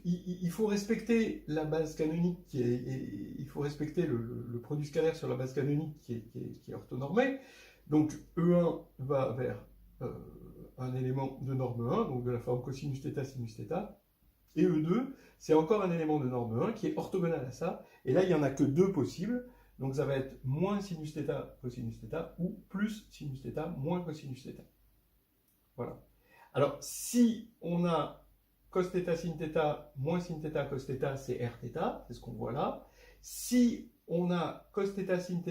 Il faut respecter la base canonique, il faut respecter le produit scalaire sur la base canonique qui est orthonormée. Donc E1 va vers un élément de norme 1, donc de la forme cosinus θ sinus θ. Et E2, c'est encore un élément de norme 1 qui est orthogonal à ça. Et là, il n'y en a que 2 possibles. Donc ça va être moins sinus θ cosinus θ ou plus sinus θ moins cosinus θ. Voilà. Alors, si on a cos θ sin θ moins sin θ cos θ, c'est rθ, c'est ce qu'on voit là. Si on a cos θ sin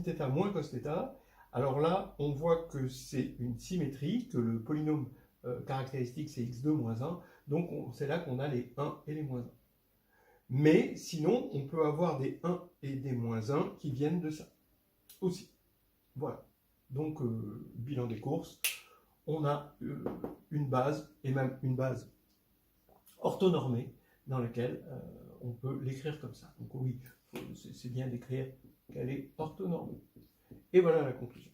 θ moins cos θ, alors là, on voit que c'est une symétrie, que le polynôme caractéristique c'est x2 moins 1, donc c'est là qu'on a les 1 et les moins 1. Mais sinon, on peut avoir des 1 et des moins 1 qui viennent de ça aussi. Voilà. Donc, bilan des courses, on a une base, et même une base orthonormée, dans laquelle on peut l'écrire comme ça. Donc oui, c'est bien d'écrire qu'elle est orthonormée. Et voilà la conclusion.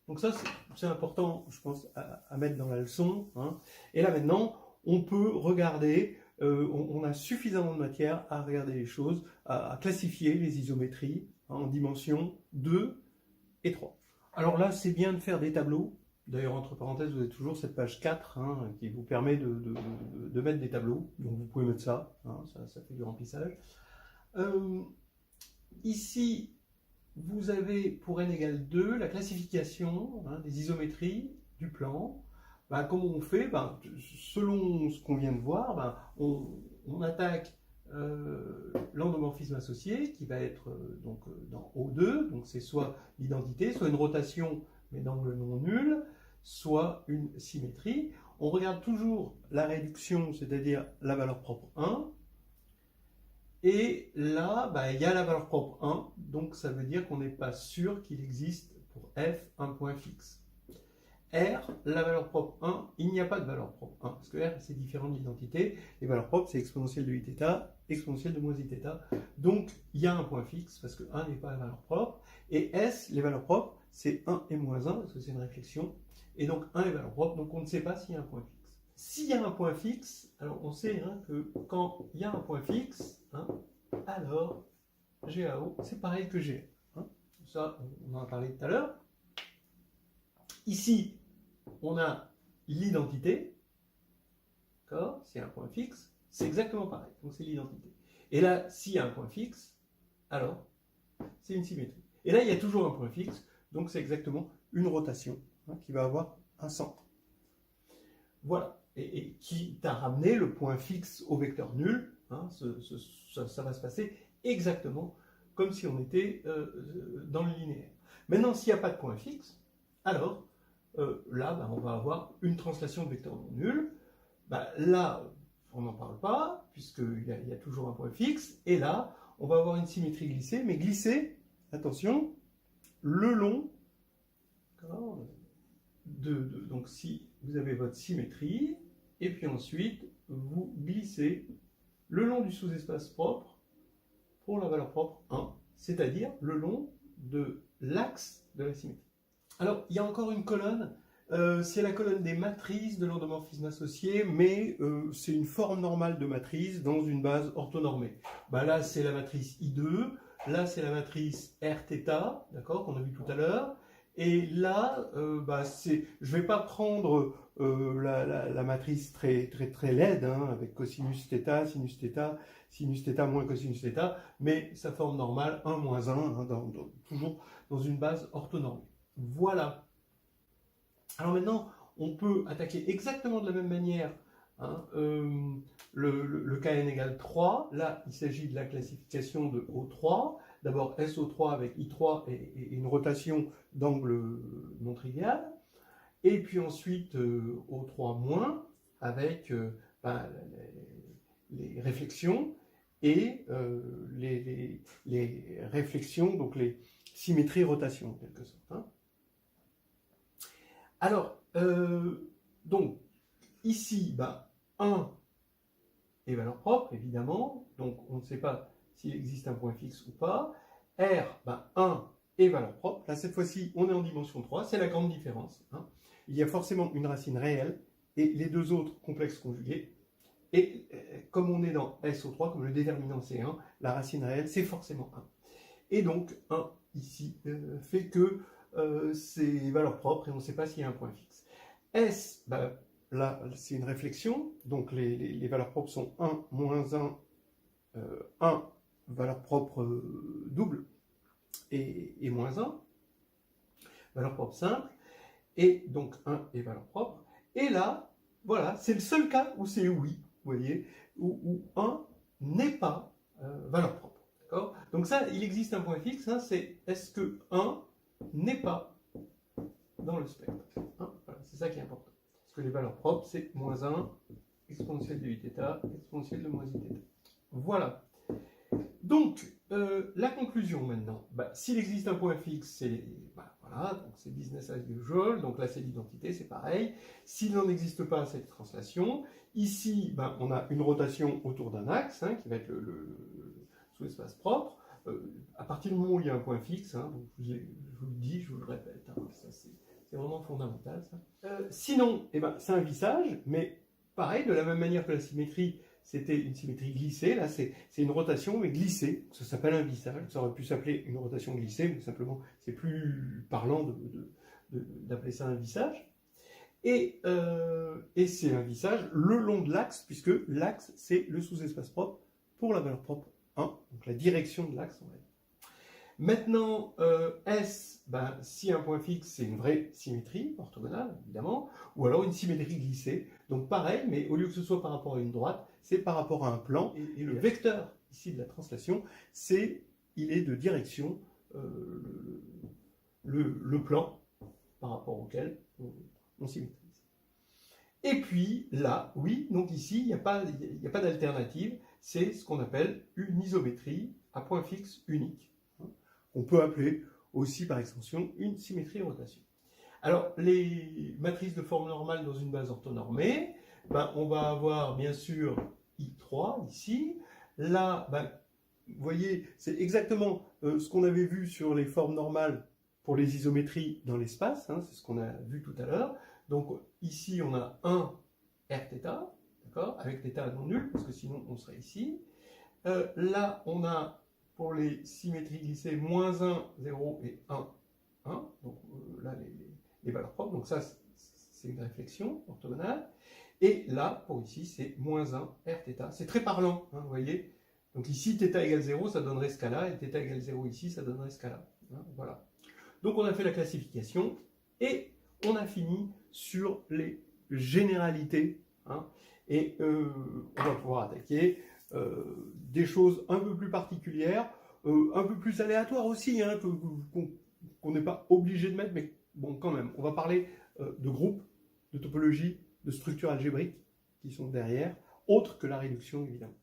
Donc ça, c'est important, je pense, à mettre dans la leçon. Hein. Et là maintenant, on peut regarder, on a suffisamment de matière à regarder les choses, à classifier les isométries hein, en dimensions 2 et 3. Alors là, c'est bien de faire des tableaux. D'ailleurs, entre parenthèses, vous avez toujours cette page 4 hein, qui vous permet de mettre des tableaux. Donc vous pouvez mettre ça, hein, ça fait du remplissage. Ici, vous avez pour n égale 2 la classification hein, des isométries du plan. Ben, comment on fait selon ce qu'on vient de voir, on attaque l'endomorphisme associé qui va être dans O2, donc c'est soit l'identité, soit une rotation mais d'angle non nul, soit une symétrie. On regarde toujours la réduction, c'est-à-dire la valeur propre 1. Et là, il y a la valeur propre 1, donc ça veut dire qu'on n'est pas sûr qu'il existe pour f un point fixe. R, la valeur propre 1, il n'y a pas de valeur propre 1, parce que R, c'est différent de l'identité. Les valeurs propres, c'est exponentielle de iθ, exponentielle de moins iθ. Donc, il y a un point fixe, parce que 1 n'est pas la valeur propre. Et S, les valeurs propres, c'est 1 et moins 1, parce que c'est une réflexion. Et donc, 1 est valeur propre, donc on ne sait pas s'il y a un point fixe. S'il y a un point fixe, alors on sait hein, que quand il y a un point fixe, hein, alors GAO, c'est pareil que G. Hein. Ça, on en a parlé tout à l'heure. Ici, on a l'identité, d'accord, s'il y a un point fixe, c'est exactement pareil, donc c'est l'identité. Et là, s'il y a un point fixe, alors, c'est une symétrie. Et là, il y a toujours un point fixe, donc c'est exactement une rotation hein, qui va avoir un centre. Voilà, et qui t'a ramené le point fixe au vecteur nul, hein, ça va se passer exactement comme si on était dans le linéaire. Maintenant, s'il n'y a pas de point fixe, alors, là, on va avoir une translation de vecteur non nul. Là, on n'en parle pas, puisqu'il y a toujours un point fixe. Et là, on va avoir une symétrie glissée, mais glissée, attention, le long. Donc, si vous avez votre symétrie, et puis ensuite, vous glissez le long du sous-espace propre pour la valeur propre 1, c'est-à-dire le long de l'axe de la symétrie. Alors, il y a encore une colonne, c'est la colonne des matrices de l'endomorphisme associé, mais c'est une forme normale de matrice dans une base orthonormée. Là, c'est la matrice I2, là, c'est la matrice Rθ, d'accord, qu'on a vu tout à l'heure, et là, je ne vais pas prendre la matrice très laide, hein, avec cosinus θ, sinus θ moins cosinus θ, mais sa forme normale 1 moins 1, hein, toujours dans une base orthonormée. Voilà. Alors maintenant, on peut attaquer exactement de la même manière hein, le Kn égale 3. Là, il s'agit de la classification de O3. D'abord SO3 avec I3 et une rotation d'angle non trivial. Et puis ensuite O3- avec les réflexions et les réflexions, donc les symétries rotation en quelque sorte. Hein. Alors, donc, ici, 1 est valeur propre, évidemment, donc on ne sait pas s'il existe un point fixe ou pas. R, 1 est valeur propre. Là, cette fois-ci, on est en dimension 3, c'est la grande différence. Hein. Il y a forcément une racine réelle, et les deux autres complexes conjugués. Et comme on est dans SO3, comme le déterminant c'est 1, la racine réelle, c'est forcément 1. Et donc, 1, ici, fait que c'est valeur propre et on ne sait pas s'il y a un point fixe. S, là, c'est une réflexion, donc les valeurs propres sont 1, moins 1, 1, valeur propre double, et moins 1, valeur propre simple, et donc 1 est valeur propre. Et là, voilà, c'est le seul cas où c'est oui, vous voyez, où 1 n'est pas valeur propre. Donc ça, il existe un point fixe, hein, c'est est-ce que 1 n'est pas dans le spectre. Hein, voilà, c'est ça qui est important. Parce que les valeurs propres, c'est moins 1, exponentielle de iθ, exponentielle de moins iθ. Voilà. Donc, la conclusion maintenant. S'il existe un point fixe, c'est voilà, donc c'est business as usual, donc là c'est l'identité, c'est pareil. S'il n'en existe pas, c'est la translation. Ici, on a une rotation autour d'un axe, hein, qui va être le sous-espace propre. À partir du moment où il y a un point fixe, hein, donc je vous le dis, je vous le répète, hein, ça c'est C'est vraiment fondamental, ça. Sinon, eh ben, c'est un vissage, mais pareil, de la même manière que la symétrie, c'était une symétrie glissée, là c'est une rotation mais glissée, ça s'appelle un vissage, ça aurait pu s'appeler une rotation glissée, mais simplement c'est plus parlant d'appeler ça un vissage. Et c'est un vissage le long de l'axe, puisque l'axe c'est le sous-espace propre pour la valeur propre 1, donc la direction de l'axe on va dire. Maintenant, S, ben, si un point fixe, c'est une vraie symétrie, orthogonale, évidemment, ou alors une symétrie glissée. Donc pareil, mais au lieu que ce soit par rapport à une droite, c'est par rapport à un plan. Et le vecteur, ici, de la translation, il est de direction, le plan par rapport auquel on symétrise. Et puis, là, oui, donc ici, il n'y a pas d'alternative, c'est ce qu'on appelle une isométrie à point fixe unique. On peut appeler aussi par extension une symétrie rotation. Alors, les matrices de forme normale dans une base orthonormée, ben, on va avoir bien sûr I3 ici. Là, ben, vous voyez, c'est exactement ce qu'on avait vu sur les formes normales pour les isométries dans l'espace, hein, c'est ce qu'on a vu tout à l'heure. Donc ici, on a 1 Rθ, d'accord, avec θ non nul, parce que sinon on serait ici. Là, on a pour les symétries glissées, moins 1, 0 et 1, 1. Donc là, les valeurs propres. Donc ça, c'est une réflexion orthogonale. Et là, pour ici, c'est moins 1, Rθ. C'est très parlant, hein, vous voyez. Donc ici, θ égale 0, ça donnerait ce cas-là, et θ égale 0 ici, ça donnerait ce cas-là. Hein, voilà. Donc on a fait la classification, et on a fini sur les généralités. Hein, et on va pouvoir attaquer des choses un peu plus particulières, un peu plus aléatoires aussi, hein, qu'on n'est pas obligé de mettre, mais bon, quand même. On va parler de groupes, de topologie, de structures algébriques qui sont derrière, autres que la réduction, évidemment.